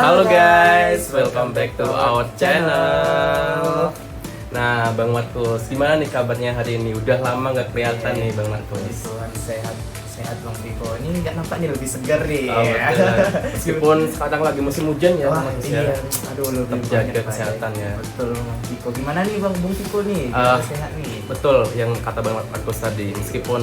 Halo guys, welcome back to our channel. Nah, Bang Markus, gimana nih kabarnya hari ini? Udah lama nggak kelihatan nih Bang Markus. Tuhan sehat Bang Viko. Ini nggak nampak nih lebih segar nih. Oh, betul. Meskipun sekarang lagi musim hujan ya, Wah, Bang Markus iya. ya. Aduh, lebih Tetap jaga banyak, kesehatan Pak. ya. Betul Bang Viko. Gimana nih Bang Viko nih? Biar sehat nih. Betul, yang kata Bang Markus tadi. Meskipun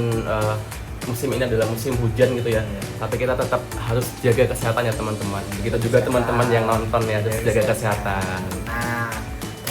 musim ini adalah musim hujan gitu ya, tapi kita tetap harus jaga kesehatan ya teman-teman. Begitu juga teman-teman yang nonton ya, harus jaga kesehatan. Nah,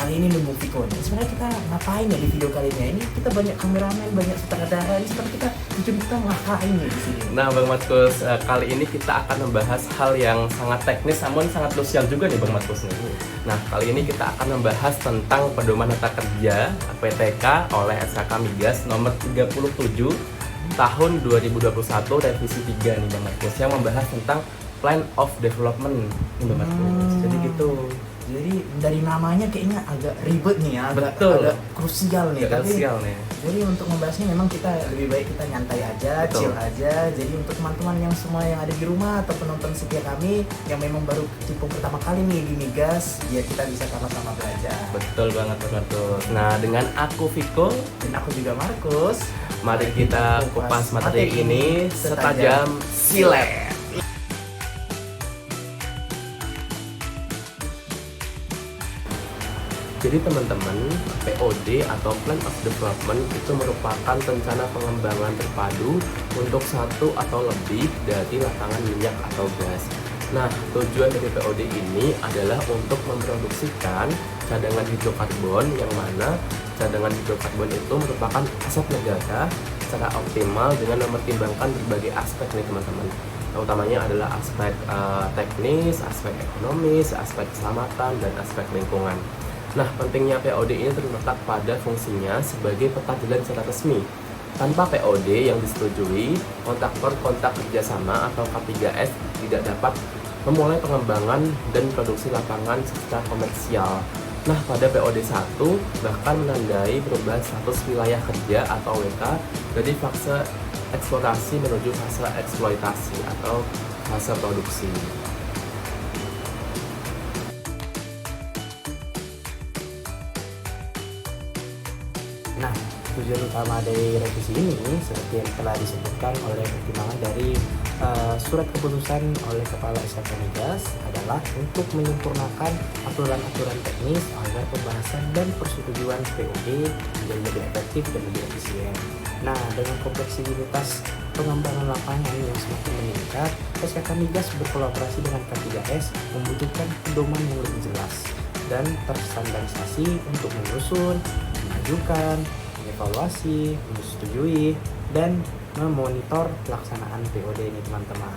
kali ini nih Bang Viko, sebenarnya kita ngapain ya di video kali ini? Ini kita banyak kameramen, banyak sutradara. Ini sebenarnya tujuan kita ngapain nih di sini? Nah, Bang Markus, kali ini kita akan membahas hal yang sangat teknis namun sangat sosial juga nih Bang Markus nih. Nah, kali ini kita akan membahas tentang Pedoman Tata Kerja PTK oleh SKK Migas nomor 37 tahun 2021 revisi 3 nih Bang Markus, yang membahas tentang Plan of Development nih Bang Markus. Jadi gitu. Jadi dari namanya kayaknya agak ribet nih ya, agak krusial nih. Krusial nih. Jadi untuk membahasnya memang kita lebih baik kita nyantai aja, Betul. chill aja. Jadi untuk teman-teman yang semua yang ada di rumah atau penonton setia kami yang memang baru cipung pertama kali nih di Migas, biar kita bisa sama-sama belajar. Betul banget Bang Markus. Nah, dengan aku Viko, Dan aku juga Markus. mari kita kupas materi ini setajam silet. Jadi teman-teman, POD atau Plan of Development itu merupakan rencana pengembangan terpadu untuk satu atau lebih dari lapangan minyak atau gas. Nah, tujuan dari POD ini adalah untuk memproduksikan cadangan hidrokarbon, yang mana cadangan hidrokarbon itu merupakan aset negara secara optimal dengan mempertimbangkan berbagai aspek nih teman-teman. Utamanya adalah aspek teknis, aspek ekonomis, aspek keselamatan, dan aspek lingkungan. Nah, pentingnya POD ini terletak pada fungsinya sebagai peta jalan secara resmi. Tanpa POD yang disetujui, kontraktor kontrak kerjasama atau K3S tidak dapat memulai pengembangan dan produksi lapangan secara komersial. Nah, pada POD 1 bahkan menandai perubahan status wilayah kerja atau WK dari fase eksplorasi menuju fase eksploitasi atau fase produksi. Nah, tujuan utama dari revisi ini seperti yang telah disebutkan oleh pertimbangan dari surat keputusan oleh Kepala SKK Migas adalah untuk menyempurnakan aturan-aturan teknis agar pembahasan dan persetujuan POD menjadi lebih efektif dan lebih efisien. Nah, dengan kompleksitas pengembangan lapangan yang semakin meningkat, SKK Migas berkolaborasi dengan K3S membutuhkan pedoman yang lebih jelas dan terstandarisasi untuk menyusun, mengajukan, mengevaluasi, menyetujui, dan memonitor pelaksanaan POD ini teman-teman.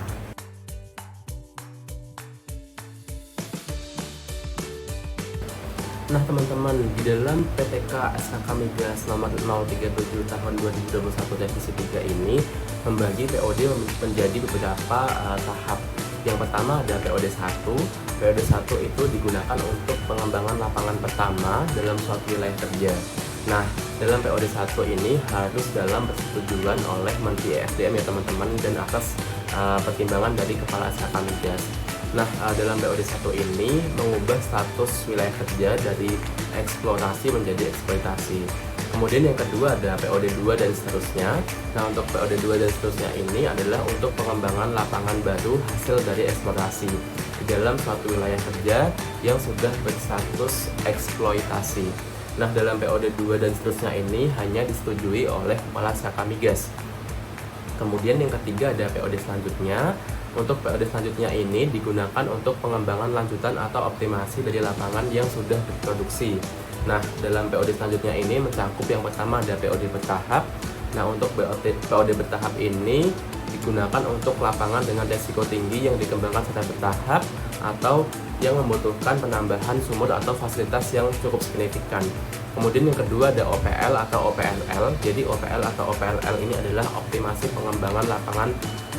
Nah teman-teman, di dalam PTK SKK Migas nomor 037 tahun 2021 revisi 3 ini membagi POD menjadi beberapa tahap. Yang pertama ada POD 1. POD 1 itu digunakan untuk pengembangan lapangan pertama dalam suatu wilayah kerja. Nah, dalam POD 1 ini harus dalam persetujuan oleh Menteri ESDM ya teman-teman, dan atas pertimbangan dari Kepala SKK Migas. Nah, dalam POD 1 ini mengubah status wilayah kerja dari eksplorasi menjadi eksploitasi. Kemudian yang kedua ada POD 2 dan seterusnya. Nah, untuk POD 2 dan seterusnya ini adalah untuk pengembangan lapangan baru hasil dari eksplorasi di dalam suatu wilayah kerja yang sudah berstatus eksploitasi. Nah, dalam POD 2 dan seterusnya ini hanya disetujui oleh Kepala SKK Migas. Kemudian yang ketiga ada POD selanjutnya. Untuk POD selanjutnya ini digunakan untuk pengembangan lanjutan atau optimasi dari lapangan yang sudah berproduksi. Nah, dalam POD selanjutnya ini mencakup yang pertama ada POD bertahap. Nah, untuk POD bertahap ini digunakan untuk lapangan dengan resiko tinggi yang dikembangkan secara bertahap atau yang membutuhkan penambahan sumur atau fasilitas yang cukup signifikan. Kemudian yang kedua ada OPL atau OPLL. Jadi OPL atau OPLL ini adalah optimasi pengembangan lapangan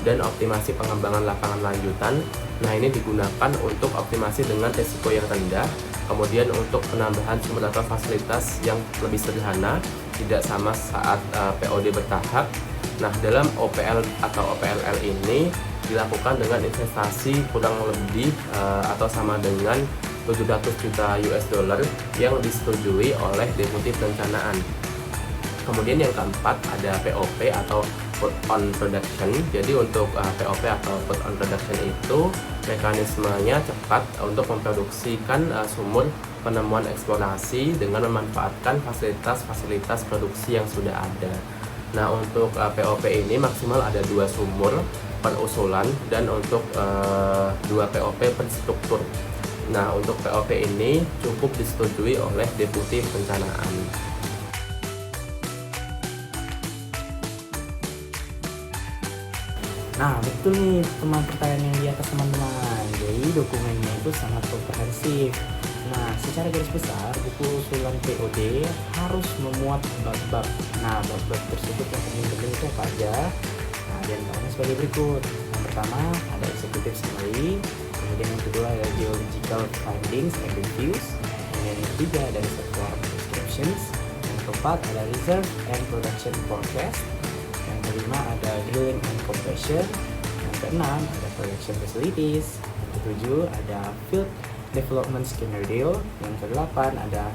dan optimasi pengembangan lapangan lanjutan. Nah, ini digunakan untuk optimasi dengan resiko yang rendah, kemudian untuk penambahan sumber atau fasilitas yang lebih sederhana, tidak sama saat POD bertahap. Nah, dalam OPL atau OPLL ini dilakukan dengan investasi kurang lebih atau sama dengan 700 juta US dollar yang disetujui oleh Deputi Perencanaan. Kemudian yang keempat ada POP atau Put on Production. Jadi untuk POP atau Put on Production itu mekanismenya cepat untuk memproduksikan sumur penemuan eksplorasi dengan memanfaatkan fasilitas-fasilitas produksi yang sudah ada. Nah, untuk POP ini maksimal ada 2 sumur per usulan dan untuk 2 POP per struktur. Nah, untuk POP ini cukup disetujui oleh Deputi Perencanaan. Nah, betul nih teman pertanyaan yang di atas teman-teman. Jadi dokumennya itu sangat komprehensif. Nah, secara garis besar buku usulan POD harus memuat bab-bab. Nah, bab-bab tersebut yang penting-penting itu apa aja? Nah, diantaranya sebagai berikut. Yang pertama ada executive summary, kemudian yang kedua ada geological findings and reviews, kemudian yang ketiga ada reservoir descriptions, yang keempat ada reserve and production forecast, yang kelima ada drilling and compression, yang keenam ada production facilities, yang ketujuh ada field development scenario, yang kedelapan ada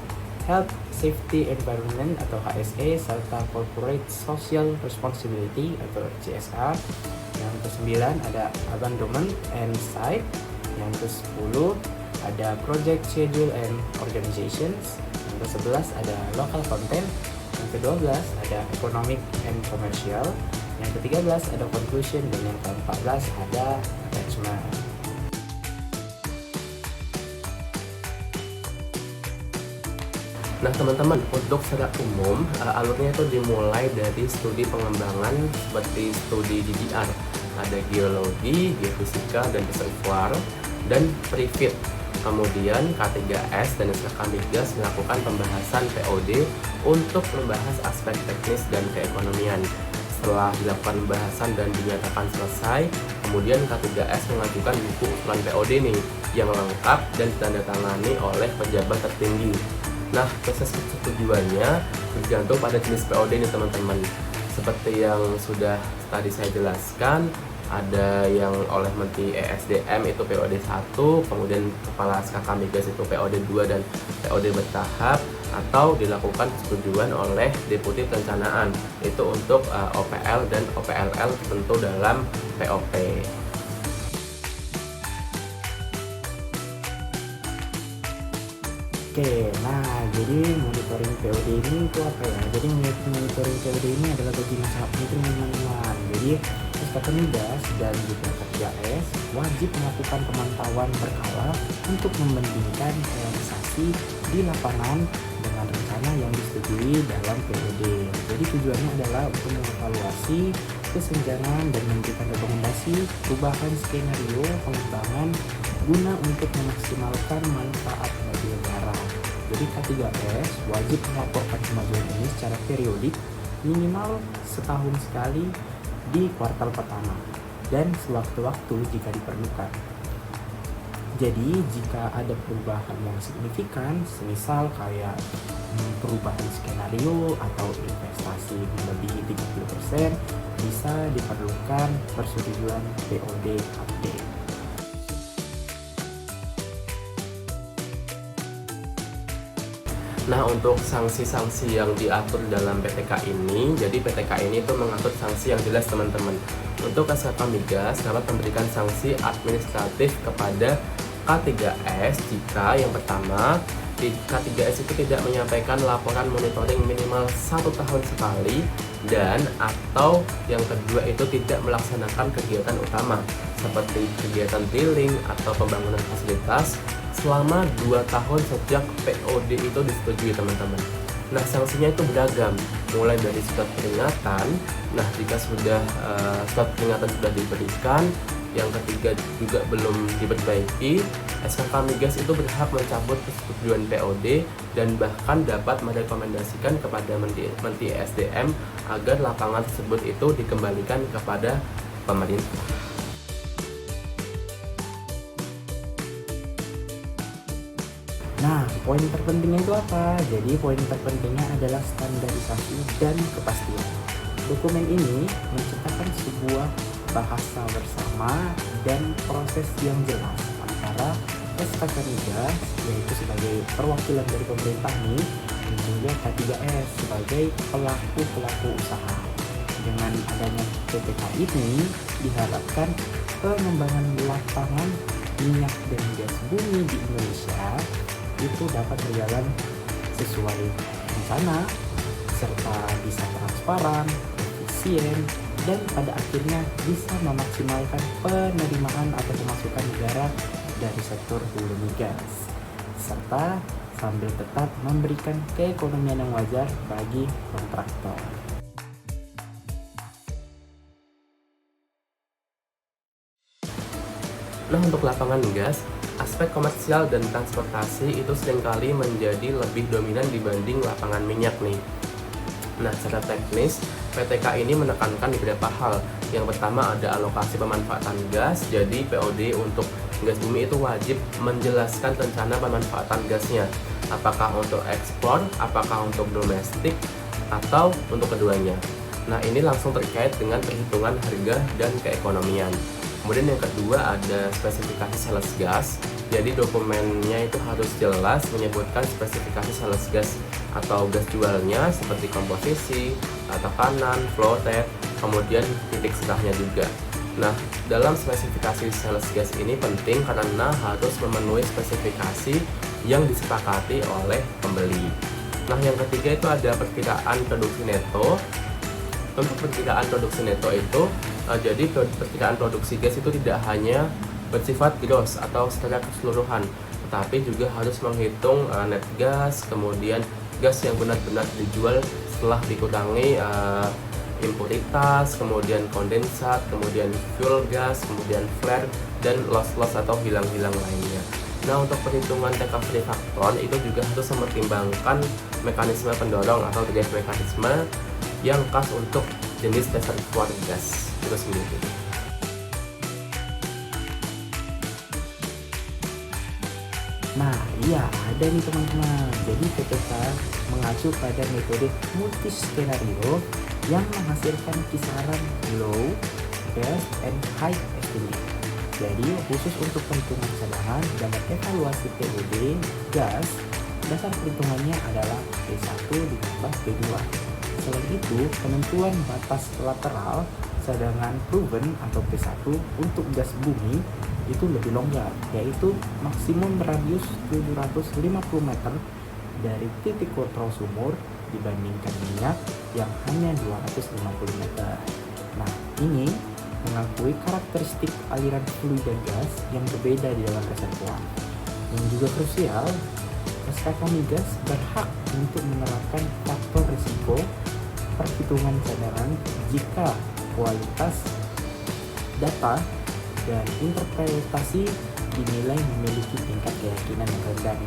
health safety environment atau HSE serta corporate social responsibility atau CSR, yang kesembilan ada abandonment and site, yang ke-10 ada project schedule and organizations, yang ke-11 ada local content, yang ke-12 ada economic and commercial, yang ke-13 ada conclusion, dan yang ke-14 ada attachment. Nah, teman-teman, untuk secara umum alurnya itu dimulai dari studi pengembangan seperti studi DDR, ada geologi, geofisika, dan reservoir, dan prefit. Kemudian K3S dan SKK Migas melakukan pembahasan POD untuk membahas aspek teknis dan keekonomian. Setelah dilakukan pembahasan dan dinyatakan selesai, kemudian K3S mengajukan buku usulan POD nih yang lengkap dan ditandatangani oleh pejabat tertinggi. Nah, proses persetujuannya bergantung pada jenis POD nih teman-teman. Seperti yang sudah tadi saya jelaskan, ada yang oleh Menteri ESDM itu POD 1, kemudian Kepala SKK Migas itu POD 2 dan POD bertahap, atau dilakukan persetujuan oleh Deputi Perencanaan itu untuk OPL dan OPLL tentu dalam POP. Oke, nah jadi monitoring POD ini itu apa ya? Jadi monitoring POD ini adalah bagian yang sangat penting teman-teman. Jadi SKK Migas dan juga K3S wajib melakukan pemantauan berkala untuk membandingkan realisasi di lapangan dengan rencana yang disetujui dalam POD. Jadi tujuannya adalah untuk mengevaluasi kesenjangan dan memberikan rekomendasi perubahan skenario pengembangan guna untuk memaksimalkan manfaat bagi negara. Jadi K3S wajib melaporkan kemajuan ini secara periodik minimal setahun sekali di kuartal pertama dan sewaktu-waktu jika diperlukan. Jadi jika ada perubahan yang signifikan, semisal kayak perubahan skenario atau investasi melebihi 30%, bisa diperlukan persetujuan POD update. Nah, untuk sanksi-sanksi yang diatur dalam PTK ini, jadi PTK ini itu mengatur sanksi yang jelas teman-teman. Untuk SKK Migas dapat memberikan sanksi administratif kepada K3S jika yang pertama, K3S itu tidak menyampaikan laporan monitoring minimal 1 tahun sekali, dan atau yang kedua itu tidak melaksanakan kegiatan utama seperti kegiatan drilling atau pembangunan fasilitas selama 2 tahun sejak POD itu disetujui teman-teman. Nah, sanksinya itu beragam, mulai dari surat peringatan. Nah, jika sudah surat peringatan sudah diberikan, yang ketiga juga belum diperbaiki, SKK Migas itu berhak mencabut persetujuan POD dan bahkan dapat merekomendasikan kepada Menteri SDM agar lapangan tersebut itu dikembalikan kepada pemerintah. Nah, poin terpentingnya itu apa? Jadi poin terpentingnya adalah standarisasi dan kepastian. dokumen ini menciptakan sebuah bahasa bersama dan proses yang jelas antara SKK Migas, yaitu sebagai perwakilan dari pemerintah nih, dan juga K3S sebagai pelaku usaha. Dengan adanya PPK ini diharapkan pengembangan lapangan minyak dan gas bumi di Indonesia itu dapat berjalan sesuai rencana serta bisa transparan, efisien, dan pada akhirnya bisa memaksimalkan penerimaan atau pemasukan negara dari sektor hulu migas, serta sambil tetap memberikan keekonomian yang wajar bagi kontraktor. Nah, untuk lapangan gas, aspek komersial dan transportasi itu seringkali menjadi lebih dominan dibanding lapangan minyak nih. Nah, secara teknis, PTK ini menekankan beberapa hal. Yang pertama ada alokasi pemanfaatan gas, jadi POD untuk gas bumi itu wajib menjelaskan rencana pemanfaatan gasnya. Apakah untuk ekspor, apakah untuk domestik, atau untuk keduanya. Nah, ini langsung terkait dengan perhitungan harga dan keekonomian. Kemudian yang kedua ada spesifikasi sales gas. Jadi dokumennya itu harus jelas menyebutkan spesifikasi sales gas atau gas jualnya seperti komposisi, tekanan, flow rate, kemudian titik serahnya juga. Nah, dalam spesifikasi sales gas ini penting karena harus memenuhi spesifikasi yang disepakati oleh pembeli. Nah, yang ketiga itu ada perkiraan produksi neto. Untuk perkiraan produksi neto itu jadi perkiraan produksi gas itu tidak hanya bersifat gross atau secara keseluruhan, tetapi juga harus menghitung net gas, kemudian gas yang benar-benar dijual setelah dikurangi impuritas, kemudian kondensat, kemudian fuel gas, kemudian flare, dan loss atau hilang-hilang lainnya. Nah, untuk perhitungan recovery factor itu juga harus mempertimbangkan mekanisme pendorong atau drive mekanisme yang khas untuk jenis reservoir gas itu sendiri. Nah, iya ada nih teman-teman. Jadi PPK mengacu pada metode multi skenario yang menghasilkan kisaran low, best, and high estimate. Jadi khusus untuk perhitungan cadangan dan evaluasi POD gas, dasar perhitungannya adalah P1 ditambah P2. Selain itu, penentuan batas lateral cadangan proven atau P1 untuk gas bumi itu lebih longgar, yaitu maksimum radius 750 meter dari titik kontrol sumur dibandingkan minyak yang hanya 250 meter. Nah, ini mengakui karakteristik aliran fluida gas yang berbeda di dalam reservoir. Yang juga krusial, SKK Migas berhak untuk menerapkan faktor risiko perhitungan cadangan jika kualitas data dan interpretasi dinilai memiliki tingkat keyakinan yang rendah.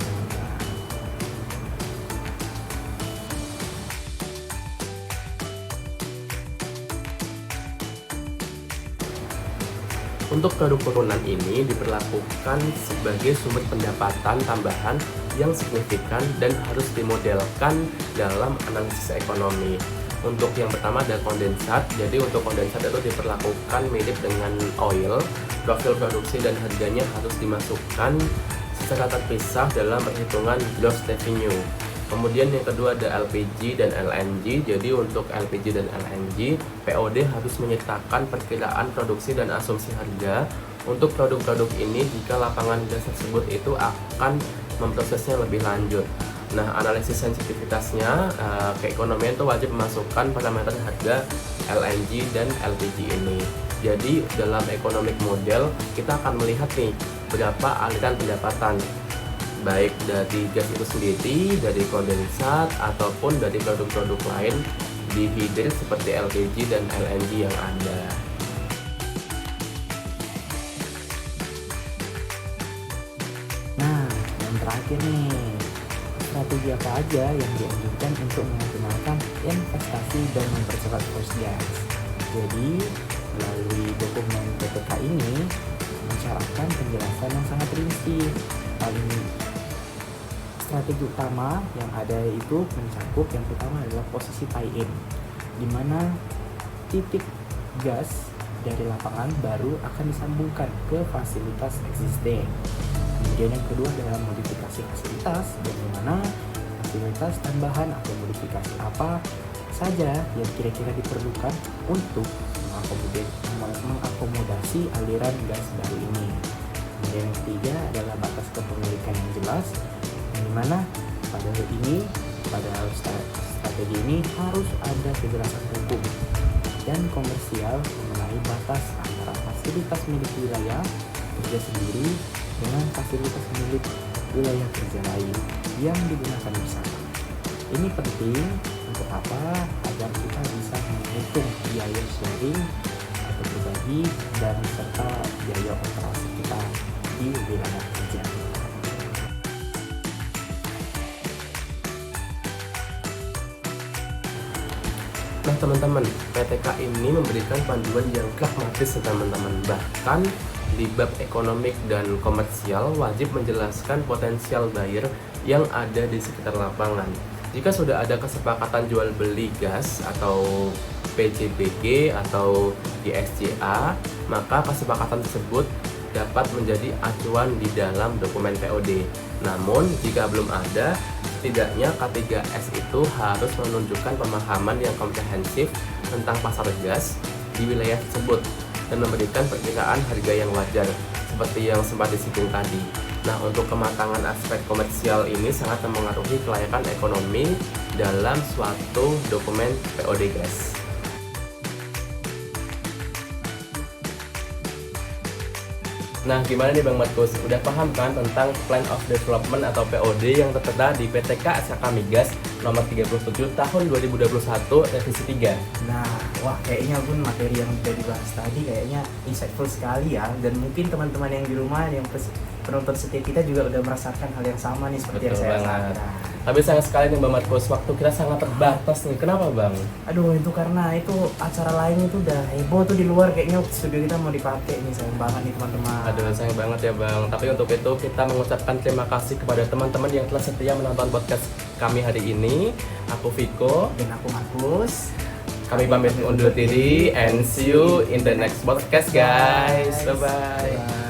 Untuk produk turunan ini diperlakukan sebagai sumber pendapatan tambahan yang signifikan dan harus dimodelkan dalam analisis ekonomi. Untuk yang pertama ada kondensat. Jadi untuk kondensat itu diperlakukan mirip dengan oil. Profil produksi dan harganya harus dimasukkan secara terpisah dalam perhitungan gross revenue. Kemudian yang kedua ada LPG dan LNG. Jadi untuk LPG dan LNG, POD harus menyertakan perkiraan produksi dan asumsi harga untuk produk-produk ini jika lapangan gas tersebut itu akan memprosesnya lebih lanjut. Nah, analisis sensitivitasnya keekonomian itu wajib memasukkan parameter harga LNG dan LPG ini. Jadi dalam economic model kita akan melihat nih berapa aliran pendapatan baik dari gas itu sendiri, dari kondensat ataupun dari produk-produk lain di hilir seperti LPG dan LNG yang ada. Nah, yang terakhir nih, strategi apa aja yang dianjurkan untuk mengoptimalkan investasi dan mempercepat proses gas. Jadi, melalui dokumen PPK ini mencaratkan penjelasan yang sangat rinci. Paling strategi utama yang ada itu mencakup yang pertama adalah posisi tie-in, di mana titik gas dari lapangan baru akan disambungkan ke fasilitas existing. Kemudian yang kedua adalah modifikasi fasilitas, bagaimana fasilitas tambahan atau modifikasi apa saja yang kira-kira diperlukan untuk mengakomodasi aliran gas baru ini. Kemudian yang ketiga adalah batas kepemilikan yang jelas, yang dimana pada strategi ini harus ada kejelasan hukum dan komersial mengenai batas antara fasilitas milik wilayah kerja sendiri dengan fasilitas milik wilayah kerja lain yang digunakan bersama. Ini penting untuk apa? Agar kita bisa menghitung biaya sharing atau berbagi dan serta biaya operasi kita di wilayah kerja. Nah teman-teman, PTK ini memberikan panduan yang pragmatis teman-teman. Bahkan di bab ekonomik dan komersial wajib menjelaskan potensial buyer yang ada di sekitar lapangan. Jika sudah ada kesepakatan jual beli gas atau PJBG atau di SCA, maka kesepakatan tersebut dapat menjadi acuan di dalam dokumen POD. Namun jika belum ada, setidaknya K3S itu harus menunjukkan pemahaman yang komprehensif tentang pasar gas di wilayah tersebut dan memberikan perkiraan harga yang wajar seperti yang sempat disinggung tadi. Nah, untuk kematangan aspek komersial ini sangat mempengaruhi kelayakan ekonomi dalam suatu dokumen POD gas. Nah, gimana nih Bang Markus? Udah paham kan tentang Plan of Development atau POD yang tertera di PTK SKK Migas nomor 37 tahun 2021 revisi 3? Nah, wah kayaknya pun materi yang sudah dibahas tadi kayaknya insightful sekali ya. Dan mungkin teman-teman yang di rumah, yang penonton setia kita juga udah merasakan hal yang sama nih seperti Betul yang saya banget. rasakan. Tapi sayang sekali nih Bang Markus, waktu kita sangat terbatas nih. Kenapa Bang? Aduh, itu karena itu acara lain itu udah heboh tuh di luar, kayaknya studio kita mau dipakai nih, sayang banget nih teman-teman. Aduh, sayang banget ya Bang. Tapi untuk itu kita mengucapkan terima kasih kepada teman-teman yang telah setia menonton podcast kami hari ini. Aku Viko. Dan aku Markus. Kami pamit undur diri and see you in the next podcast guys. Bye-bye. Bye.